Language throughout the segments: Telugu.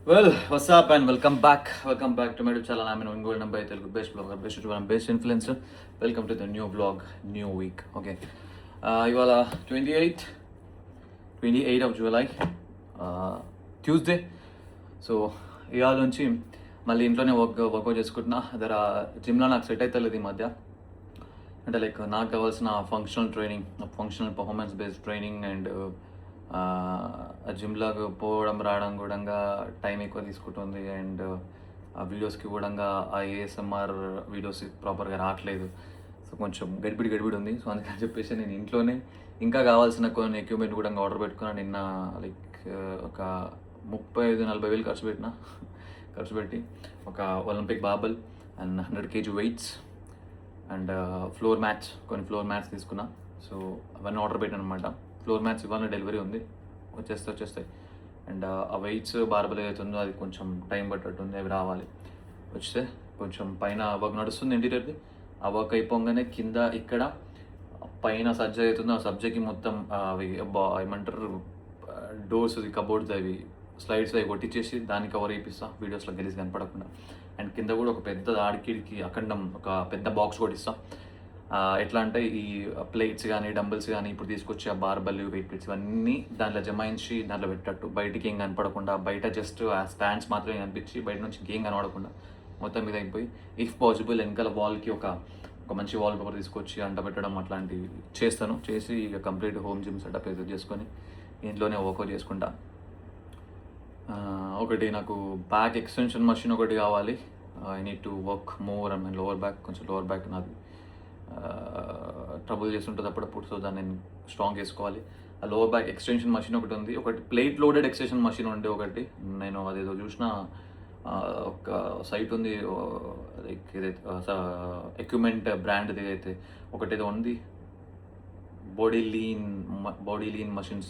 What's up and welcome back. Welcome back to my YouTube channel. I'm Gold number Telugu best blogger, best YouTuber, and best influencer. Welcome to the new vlog, new week. Okay. ఇవాళ 28th of July, Tuesday. So ఇవాళ నుంచి మళ్ళీ ఇంట్లోనే వర్కౌట్ చేసుకుంటున్నా. జిమ్లో నాకు సెట్ అవుతలేదు ఈ మధ్య. అంటే లైక్ నాకు కావాల్సిన functional training, functional performance based training and జిమ్లోకి పోవడం రావడం కూడా టైం ఎక్కువ తీసుకుంటుంది. అండ్ ఆ వీడియోస్కి కూడా ఆ ఏఎస్ఎంఆర్ వీడియోస్ ప్రాపర్గా రావట్లేదు. సో కొంచెం గడిబిడి ఉంది. సో అందుకని చెప్పేసి నేను ఇంట్లోనే ఇంకా కావాల్సిన కొన్ని ఎక్విప్మెంట్ కూడా ఆర్డర్ పెట్టుకున్నాను. నిన్న లైక్ ఒక 35-40 వేలు ఖర్చు పెట్టి ఒక Olympic barbell and 100 kg weights and కొన్ని ఫ్లోర్ మ్యాట్స్ తీసుకున్నా. సో అవన్నీ ఆర్డర్ పెట్టాను అనమాట. ఫ్లోర్ మ్యాట్స్ ఇవాళ డెలివరీ ఉంది, వచ్చేస్తాయి. అండ్ ఆ వెయిట్స్ బార్బల్ ఏదైతుందో అది కొంచెం టైం పట్టట్టుంది, అవి రావాలి. వస్తే కొంచెం పైన వర్క్ నడుస్తుంది ఇంటీరియర్ది. ఆ వర్క్ అయిపోగానే కింద ఇక్కడ పైన సజ్జ అవుతుందో ఆ సబ్జెక్ట్కి మొత్తం అవి ఏమంటారు డోర్స్, కబోర్డ్స్, అవి స్లైడ్స్ అవి కొట్టించేసి దాన్ని కవర్ చేయిస్తా వీడియోస్లో గెలిసి కనపడకుండా. అండ్ కింద కూడా ఒక పెద్ద ఆడికిడికి అఖండం ఒక పెద్ద బాక్స్ కూడా ఇస్తాం. ఎట్లా అంటే ఈ ప్లేట్స్ కానీ డంబుల్స్ కానీ ఇప్పుడు తీసుకొచ్చి ఆ బార్బల్ వెయిట్ ప్లేట్స్ ఇవన్నీ దాంట్లో జమాయించి దాంట్లో పెట్టట్టు, బయటికి ఏం కనపడకుండా, బయట జస్ట్ ఆ స్టాండ్స్ మాత్రమే కనిపించి బయట నుంచి ఏం కనపడకుండా మొత్తం మీద అయిపోయి ఇఫ్ పాసిబుల్ వెనకాల వాల్కి ఒక మంచి వాల్ పేపర్ తీసుకొచ్చి అంటబెట్టడం అట్లాంటివి చేసి ఇక కంప్లీట్ హోమ్ జిమ్ సెటప్ అయితే చేసుకొని ఇంట్లోనే వర్కౌట్ చేసుకుంటా. ఒకటి నాకు బ్యాక్ ఎక్స్టెన్షన్ మషిన్ ఒకటి కావాలి. I need to work more and lower back నాది ట్రబుల్ చేస్తుంటుంది అప్పుడప్పుడు. సో దాన్ని నేను స్ట్రాంగ్ చేసుకోవాలి. ఆ లోవర్ బ్యాక్ ఎక్స్టెన్షన్ మషిన్ ఒకటి ఉంది, ఒకటి ప్లేట్ లోడెడ్ ఎక్స్టెన్షన్ మషిన్ ఉండే ఒకటి. నేను అదేదో చూసిన ఒక సైట్ ఉంది, లైక్ ఏదైతే ఎక్విప్మెంట్ బ్రాండ్ ఏదైతే ఒకటేదో ఉంది, బాడీ లీన్ మషిన్స్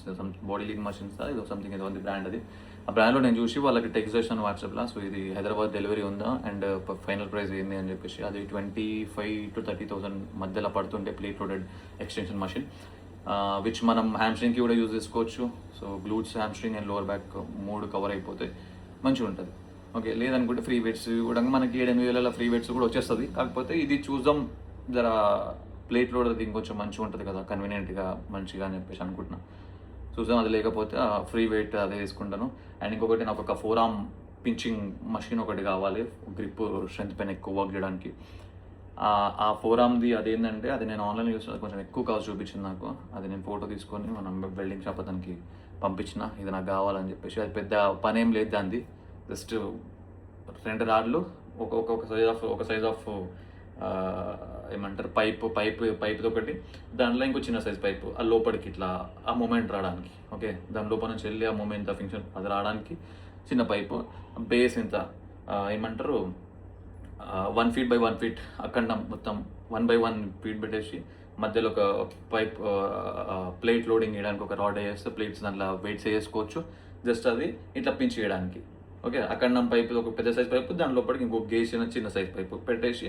ఏదో సంథింగ్ ఏదో ఉంది బ్రాండ్. అది ఆ బ్రాండ్లో నేను చూసి వాళ్ళకి టెక్స్ట్ చేశాను వాట్సాప్లో. సో ఇది హైదరాబాద్ డెలివరీ ఉందా అండ్ ఫైనల్ ప్రైస్ ఏంది అని చెప్పేసి. అది 25,000 to 30,000 మధ్యలో పడుతుంటే plate loaded extension machine, which మనం హ్యామ్స్ట్రింగ్కి కూడా యూజ్ చేసుకోవచ్చు. So glutes, hamstring and lower back 3 cover అయిపోతే మంచిగా ఉంటుంది. ఓకే, లేదనుకుంటే ఫ్రీ వెయిట్స్ కూడా మనకి 7,000 ఫ్రీ వెయిట్స్ కూడా వచ్చేస్తుంది. కాకపోతే ఇది చూద్దాం, జర ప్లేట్ లోడ్ ఇంకొంచెం మంచిగా ఉంటుంది కదా, కన్వీనియంట్గా మంచిగా అని చెప్పేసి అనుకుంటున్నా. చూద్దాం, అది లేకపోతే ఫ్రీ వెయిట్ అదే తీసుకుంటాను. అండ్ ఇంకొకటి నాకు ఒక 4-arm పించింగ్ మషిన్ ఒకటి కావాలి, గ్రిప్ స్ట్రెంత్ పైన ఎక్కువ వర్క్ చేయడానికి. ఆ 4-armది అదేంటంటే అది నేను ఆన్లైన్ చూసిన కొంచెం ఎక్కువ కాస్ట్ చూపించింది నాకు. అది నేను ఫోటో తీసుకొని మనం వెల్డింగ్ షాప్ అతనికి పంపించిన, ఇది నాకు కావాలని చెప్పేసి. అది పెద్ద పని ఏం లేదు దాన్ని, జస్ట్ 2 రాడ్లు ఒక సైజ్ ఆఫ్ ఏమంటారు పైప్తో ఒకటి, దాంట్లో ఇంకో చిన్న సైజ్ పైపు ఆ లోపలికి ఇట్లా ఆ మూమెంట్ రావడానికి. ఓకే, దాని లోపల నుంచి వెళ్ళి ఆ మూమెంట్ ఆ ఫంక్షన్ అది రావడానికి చిన్న పైపు. బేస్ ఇంత ఏమంటారు 1 feet by 1 feet అక్కడ మొత్తం 1 by 1 feet పెట్టేసి మధ్యలో ఒక పైప్ ప్లేట్ లోడింగ్ చేయడానికి ఒక రాడ్ వేస్తే ప్లేట్స్ దాంట్లో వెయిట్స్ వేసుకోవచ్చు. జస్ట్ అది ఇట్లా పించి చేయడానికి. ఓకే, అక్కడ పైపు ఒక పెద్ద సైజ్ పైపు, దాని లోపలికి ఇంకొక గేసిన చిన్న సైజ్ పైపు పెడేసి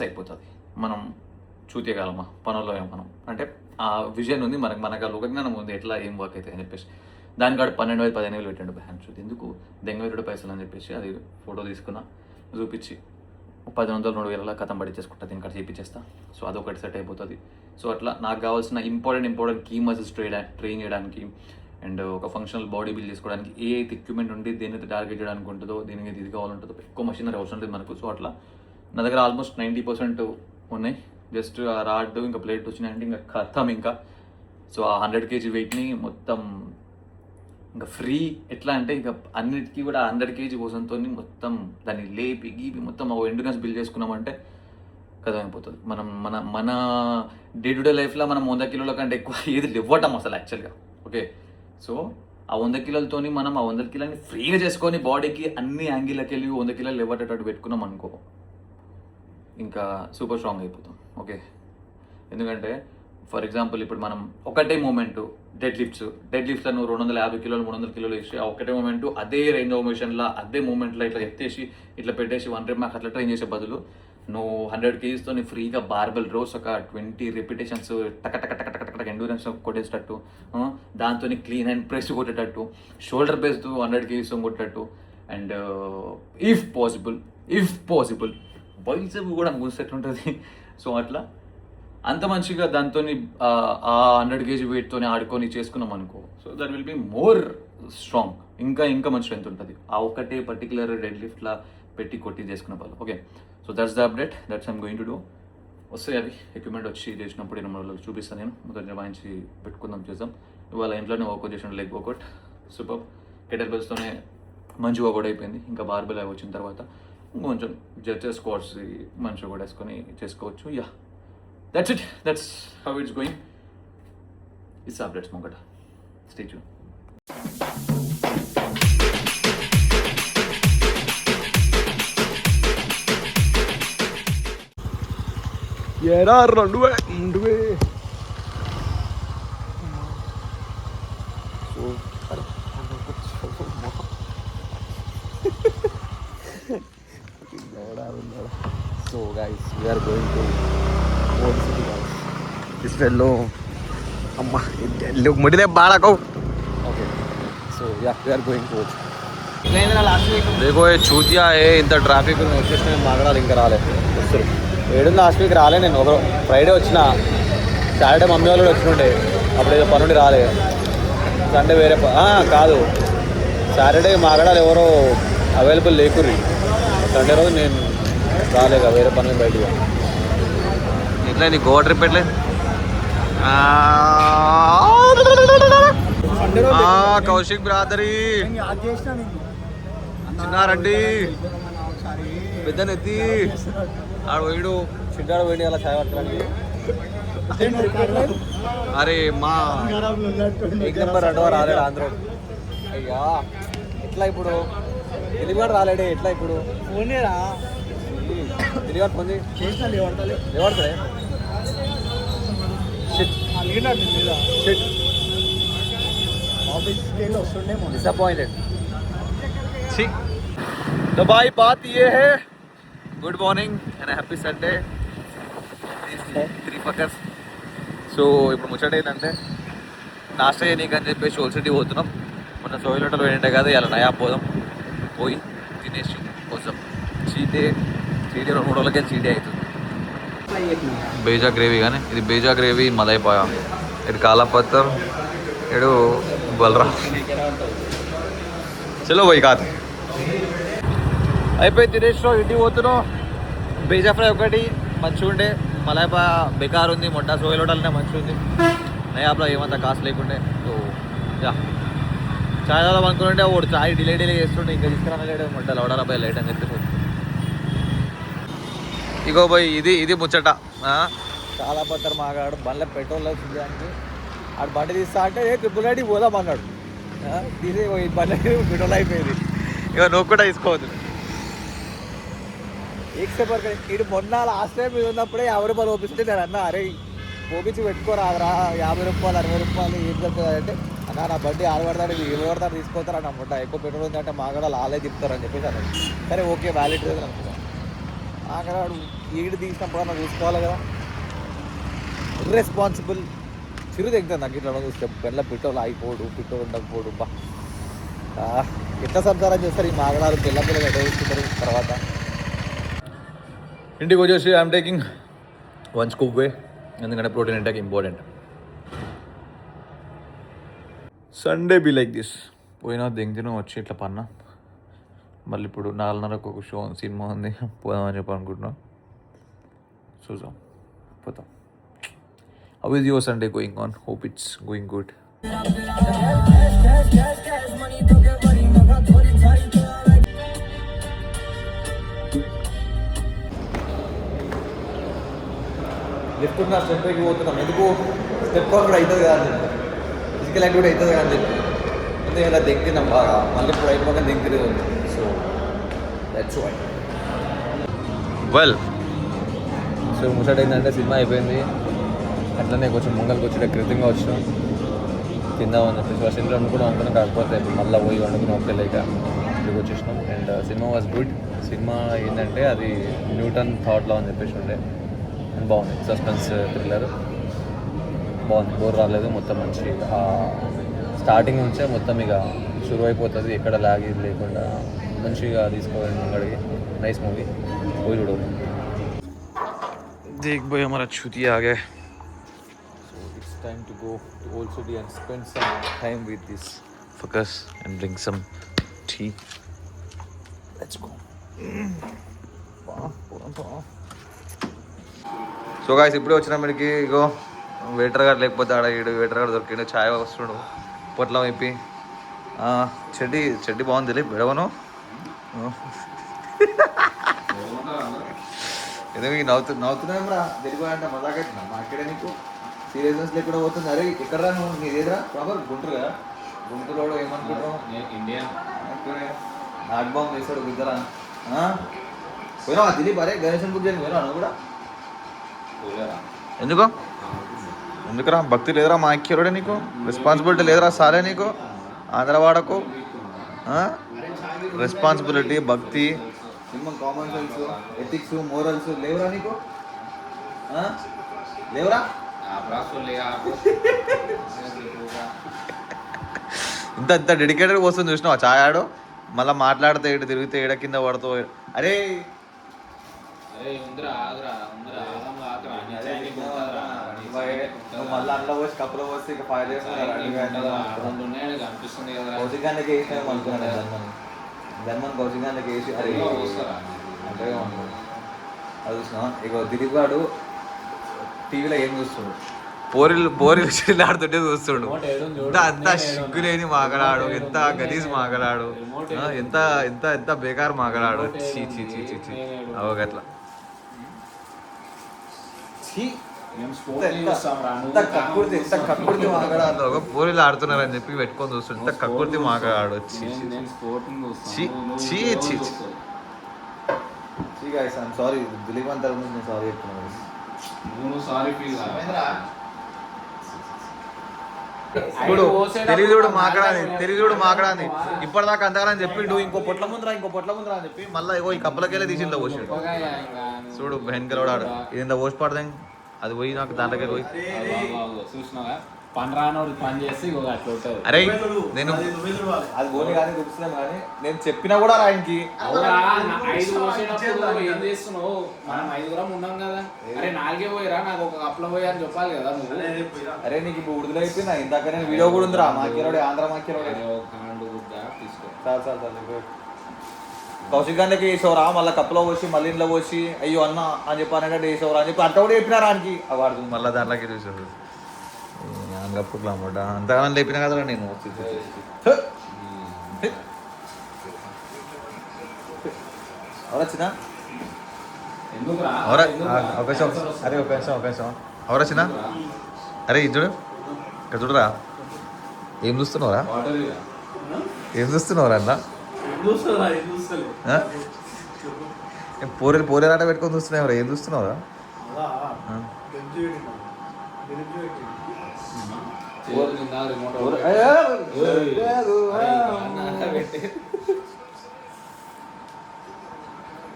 అయిపోతుంది. మనం చూతేయగలమా పనుల్లో మనం అంటే ఆ విజన్ ఉంది మనకు ఆ లోకజ్ఞానం ఉంది ఎట్లా ఏం వర్క్ అవుతాయి అని చెప్పేసి. దానికి కాడు 12,000-15,000 పెట్టండు హ్యాండ్ చూసి ఎందుకు దెంగ పైసలు అని చెప్పేసి అది ఫోటో తీసుకున్నా, చూపించి 1,000-2,000 కథం పడిచేసుకుంటా, దీనికి అక్కడ చేయించేస్తా. సో అదొకటి సెట్ అయిపోతుంది. సో అట్లా నాకు కావాల్సిన ఇంపార్టెంట్ కీ మజిల్స్ ట్రైన్ చేయడానికి అండ్ ఒక ఫంక్షనల్ బాడీ బిల్డ్ చేసుకోవడానికి ఏ అయితే ఎక్విప్మెంట్ ఉండి దేనితో టార్గెట్ చేయడానికి ఉంటుందో, దీనికి ఇది కావాలంటుందో ఎక్కువ మషినరీ అవసరం లేదు మనకు. సో అట్లా నా దగ్గర ఆల్మోస్ట్ 90% ఉన్నాయి. జస్ట్ ఆ రాడ్ ఇంకా ప్లేట్ వచ్చినాయంటే ఇంకా కథం ఇంకా. సో ఆ 100 kg వెయిట్ని మొత్తం ఇంకా ఫ్రీ ఎట్లా అంటే ఇంకా అన్నిటికీ కూడా 100 kg కోసంతో మొత్తం దాన్ని లేపి గీపి మొత్తం ఎండునెస్ బిల్డ్ చేసుకున్నామంటే కథం అయిపోతుంది. మన డే టు డే లైఫ్లో మనం 100 కిలోల కంటే ఎక్కువ ఏది ఇవ్వటం అసలు యాక్చువల్గా. ఓకే, సో ఆ 100 కిలోలతోని మనం ఆ 100 కిలోని ఫ్రీగా చేసుకొని బాడీకి అన్ని యాంగిల్కి వెళ్ళి 100 కిలోలు ఇవ్వటట్టు పెట్టుకున్నాం అనుకో, ఇంకా సూపర్ స్ట్రాంగ్ అయిపోతాం. ఓకే, ఎందుకంటే ఫర్ ఎగ్జాంపుల్ ఇప్పుడు మనం ఒకటే మూమెంట్ డెడ్ లిఫ్ట్స్లో నువ్వు 250 కిలోలు 300 కిలోలు వేసి ఆ ఒకటే మూమెంట్ అదే రేంజ్ ఆఫ్ మోషన్లో అదే మూమెంట్లో ఇట్లా ఎత్తేసి ఇట్లా పెట్టేసి 1 rep మాకు అట్లా ట్రైన్ చేసే బదులు నువ్వు 100 kgs ఫ్రీగా బార్బెల్ రోస్ ఒక 20 repetitions టక ఎండూరెన్స్ కొట్టేసేటట్టు, దాంతో క్లీన్ అండ్ ప్రెస్ కొట్టేటట్టు, షోల్డర్ బేస్ 100 kgs కొట్టేటట్టు, అండ్ ఇఫ్ పాసిబుల్ బైసెప్ కూడా కూస్తే ఎట్లుంటుంది. సో అట్లా అంత మంచిగా దాంతో ఆ 100 kg వెయిట్తో ఆడుకొని చేసుకున్నాం అనుకో, so that will be more strong, ఇంకా మంచి స్ట్రెంత్ ఉంటుంది ఆ ఒకటే పర్టికులర్ డెడ్ లిఫ్ట్లా పెట్టి కొట్టి చేసుకున్న వాళ్ళు. Okay, so that's the update, that's I'm going to do. వస్తాయి అవి ఎక్విప్మెంట్ వచ్చి చేసినప్పుడు 2 రోజులు చూపిస్తాను. నేను మొదటి జమాయించి పెట్టుకుందాం, చేద్దాం. ఇవాళ ఇంట్లోనే వర్కౌట్ చేసిన లెగ్ వర్కౌట్ సూపర్. కెటల్ బెల్స్తోనే మంచి వర్కౌట్ అయిపోయింది. ఇంకా బార్బెల్ అవి వచ్చిన తర్వాత కొంచెం జడ్జెస్ స్క్వాట్స్ మంచిగా కూడా వేసుకొని చేసుకోవచ్చు. Yeah, that's it, that's how it's going. It's updates Mongata. Stay tuned. ఏరా రెండువే so guys we are going to old city guys. ఇస్ ఫెల్లో అమ్మా ముడిలే బాడకో. Okay, so yeah we are going to देखो ये चूतिया है ఇంత ట్రాఫిక్ వచ్చేసిన మాట్లాడాలి ఇంకా రాలేదు. వస్తారు 7 లాస్ట్ వీక్ రాలే. నేను ఒక ఫ్రైడే వచ్చిన, సాటర్డే మమ్మీ వాళ్ళు వచ్చినుండే, అప్పుడు ఏదో పనుండి రాలే. సండే వేరే కాదు, సాటర్డే మాట్లాడాలి ఎవరో అవైలబుల్ లేకుర్రి. సండే రోజు నేను రాలేక వేరే పనులు బయటగా. ఎట్లా నీ గోవా ట్రిప్ ఎట్లే? కౌశిక్ బ్రాదరీ చిన్నారండి పెద్దనెత్తి ఆడ పోయిడు చిన్నాడు పోయిడు అలా చాయ్ పట్టడానికి. అరే మా ఎగ్ నెంబర్ 2 రాలేడు ఆంధ్ర. అయ్యా ఎట్లా ఇప్పుడు తెలివిగాడు రాలేడే, ఎట్లా ఇప్పుడు ఫోనేరా తెలివిగాడు ఫోన్ చేసిన లేవడతాడే. डिसअपॉइंटेड. तो भाई बात ये है, good morning and happy Sunday three fuckers. So ఇప్పుడు ముచ్చట ఏంటంటే నాస్టా చేయనీకని చెప్పేసి ఓల్డ్ సిటీ పోతున్నాం. మొన్న సోయిల్ హోటల్ పోయిండే కదా, ఇలా నయా పోదాం, పోయి తినేసి కోసం చీటే 2-3 రోజులకే చీటే అవుతుంది. బేజా గ్రేవీ కానీ ఇది బేజా గ్రేవీ మలైపాయ, ఇది కాలా పత్తర్, ఇడు బలరా. చలో పోయి కాదు అయిపోయి తినేసినాం, ఇంటికి పోతున్నాం. బేజా ఫ్రై ఒకటి మంచిగా ఉండే, మలైపాయ బెకార్ ఉంది, మొట్ట సోయిల్ హోటల్నే మంచిగా ఉంది. నయాబ్లో ఏమంతా కాస్ట్ లేకుండే. సో యా చాయ్ తాదాం అనుకుంటే ఒకటి చాయ్ డిలే చేస్తుండే, ఇంకా తీసుకురాలేడు మొట్ట లౌడారాబాయ్ లైట్ అని చెప్పేసి. ఇగో పోయి ఇది ముచ్చట. చాలా పత్తర్ మాగాడు బండ్ల పెట్రోల్ చూడడానికి. ఆడు బండి తీస్తా అంటే ట్రిపుల్ ఐడి పోదాం అన్నాడు. తీసి బండి పెట్రోల్ అయిపోయింది. ఇక నువ్వు కూడా తీసుకోవద్దు. ఏక్సేపర్ ఇటు మొన్న లాస్ట్ టైం మీద ఉన్నప్పుడే 50 రూపాయలు ఓపిస్తే నేను అన్నా, అరే ఓపించి పెట్టుకోరాదురా 50 రూపాయలు 60 రూపాయలు ఏం చెప్తుంది అంటే, అన్నా నా బండి ఆడబడతాడు ఏమి పడతాడు తీసుకోతారు అని అన్నమాట. ఎక్కువ పెట్రోల్ ఉందంటే మాగాడు ఆలే తిప్పుతారు అని చెప్పేసి అన్నాడు. సరే ఓకే వ్యాలిడ్ రీజన్ అనుకున్నాను. ఆగడాడు ఈడు తీసినప్పుడు అన్న చూసుకోవాలి కదా. ఇర్రెస్పాన్సిబుల్ చిరు తెగుతుంది నాకు ఇట్లా చూస్తే. పెళ్ళ పెట్రోల్ ఆగిపోడు, పెట్రోల్ ఉండకపోడు. బా ఎట్లా సంసారం చేస్తారు ఈ మాగడాలు, పిల్లలు ఎట్లా చూసుకుంటారు. తర్వాత ఇంటికి వచ్చేసి ఐఎమ్ టేకింగ్ 1 scoop వే, ఎందుకంటే protein intake important. Sunday be like this. పోయినా దింగిన వచ్చి ఇట్లా పన్నా. మళ్ళీ ఇప్పుడు 4:30కు ఒక షో సినిమా ఉంది, పోదామని చెప్పి అనుకుంటున్నాం. చూద్దాం, పోతాం. How is your Sunday going on? Hope it's going good. Lift ఉన్న స్టెప్ పైకి పోతున్నాం. ఎందుకు స్టెప్ కూడా అవుతుంది కదా అని చెప్పి, ఫిజికల్ యాక్టివిటీ అవుతుంది కదా అని చెప్పి. ఎందుకంటే ఇలా దింకినాం బాగా, మళ్ళీ ఇప్పుడు అయిపోయినా దింకిది ఉంది. So that's why. Well, so ముచ్చట ఏంటంటే సినిమా అయిపోయింది. అట్లనే కొంచెం ముంగల్కి వచ్చి కృతంగా వచ్చినాం, తిందామని చెప్పేసి. ఫస్ట్ ఇంట్లో వండుకున్నాం అనుకున్నాం, కాకపోతే మళ్ళీ పోయి వండుకున్నాం ఒకటే లేక ఇక్కడికి వచ్చేసినాం. And cinema was good. Cinema ఏంటంటే అది న్యూటన్ థాట్లో అని చెప్పేసి ఉండే, అండ్ బాగుంది. సస్పెన్స్ థ్రిల్లర్ బాగుంది, బోర్ రాలేదు. మొత్తం మంచి స్టార్టింగ్ నుంచే మొత్తం ఇక షురు అయిపోతుంది, ఎక్కడ లాగ్ లేకుండా మంచిగా తీసుకోవాలి అక్కడికి. నైస్ మూవీ, పోయి చూడు. देख भाई हमारा छुट्टी आ गया. So it's time to go to Old City and spend some time with this fuckers and drink some tea. Let's go. So guys ఇప్పుడే వచ్చిన మీదకి ఇగో వెయిటర్ గారు లేకపోతే ఆడ ఈడు వెయిటర్ గారు దొరికిండు, ఛాయ్ వస్తున్నాడు పొట్లం అయిపోయి. చెడ్డి బాగుంది బెడవను. ఎందుకు నవ్వుతున్నారా తెలియకుండా మజాక్ అవుతున్నా మాట్లాడే నీకు సీరియస్నెస్ లేకుండా పోతుంది. అరే ఎక్కడ రా నువ్వు, నీ ఎదురా ప్రాపర్ గుంటూరు కదా, గుంటూరులో ఏమనుకుంటావు ఇండియా నాట్ బాంబ్ వేస్తాడు ఇద్దరా పోయినావా దిలీప్? అరే గణేశన్ బుక్ చేయని పోయినా నువ్వు కూడా? ఎందుకురా భక్తి లేదురా మా అక్యూరుడే, నీకు రెస్పాన్సిబిలిటీ లేదురా సాలే నీకు ఆంధ్రవాడకు? రెస్పాన్సిబిలిటీ, భక్తి, minimum common sense, ethics, morals లేవురా నీకు? లేవురా? ఇంత డెడికేటెడ్ వస్తుంది చూసినావా ఛాయ్ ఆడు? మళ్ళీ మాట్లాడితే ఇటు తిరిగితే ఏడ కింద పడుతూ. అరే మళ్ళీ అందులో పోసి కప్పులో పోసి ఇక 5 days కౌశికానికి వేసినాము అనుకున్నాను. జన్మన్ కౌశికానికి వేసి అరే అంటే అది చూసినా. ఇక దిలీప్ గాడు టీవీలో ఏం చూస్తుండు, పోరీలు చిల్లాడుతుంటే చూస్తుండు. అంత సిగ్గులేని మాగలాడు, ఎంత గలీజ్ మాగలాడు, ఎంత ఎంత ఎంత బేకార్ మాగలాడు. చీ చీ చీ చీ చీ అవగట్లా కక్కుర్తి మాగడాడు. పోరీలు ఆడుతున్నారని చెప్పి పెట్టుకొని చూస్తుండు, ఇంత కక్కుర్తి మాగడాడు. సారీ దిలీప్ అంతా నేను సారీ చెప్తున్నాను. తెలుగుడు మాకడాని ఇప్పటిదాకా అంతగానని చెప్పిండు. ఇంకో పొట్ల ముందరా అని చెప్పి మళ్ళీ ఈ కప్పలకెళ్ళి తీసి ఇంత పోసాడు. చూడు భయంకరవాడు ఇంత పోసి పడదాం, అది పోయి నాకు దాంట్లోకి పోయి. అరే నేను అది పోనీ కానీ చూపిస్తున్నాం కానీ నేను చెప్పినా కూడా ఆయనకి అరే నీకు ఇప్పుడు ఉడుదల అయిపోయినా ఇందాక నేను వీడియో కూడా ఉందిరా మాకేరోడే ఆంధ్ర మాకేరోడే కౌశిక్ గారికి వేసేవరా మళ్ళీ కప్పులో పోసి మళ్ళీ ఇంట్లో పోసి అయ్యో అన్న అని చెప్పానంటే వేసేవరా అని చెప్పి అంట కూడా చెప్పినారా ఆయనకి. వాడు మళ్ళీ దాంట్లోకి చూసాడు అంగప్పుట్లో అన్నమాట. అంతగానం లేపినా కదరా నేను. ఎవరొచ్చినా ఒక నిమిషం ఎవరొచ్చినా? అరే ఇద్దరు ఇక్కడ చూడరా, ఏం చూస్తున్నావురా అన్న? పోరేలాట పెట్టుకొని చూస్తున్నావురా, ఏం చూస్తున్నావురా?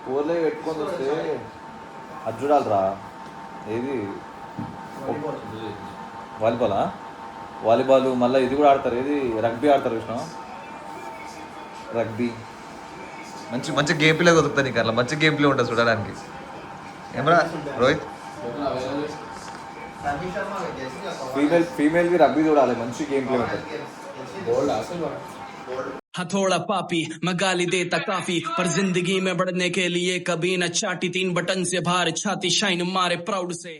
పోర్లే పెట్టుకొని వస్తే అది చూడాలిరా. ఏది వాలీబాల్ మళ్ళీ ఇది కూడా ఆడతారు, ఏది రగ్బీ ఆడతారు విష్ణు. రగ్బీ మంచి గేమ్ ప్లే కుదురుతుంది నీకు, అట్లా మంచి గేమ్ ప్లే ఉంటుంది చూడడానికి. ఏమరా రోహిత్? ఫీమేల్ కి రగ్బీ చూడాలి, మంచి గేమ్ ప్లే ఉంటుంది. हथौड़ा पापी मैं गाली देता काफी, पर जिंदगी में बढ़ने के लिए कभी न चाटी, 3 बटन से बाहर छाती शाइन मारे प्राउड से.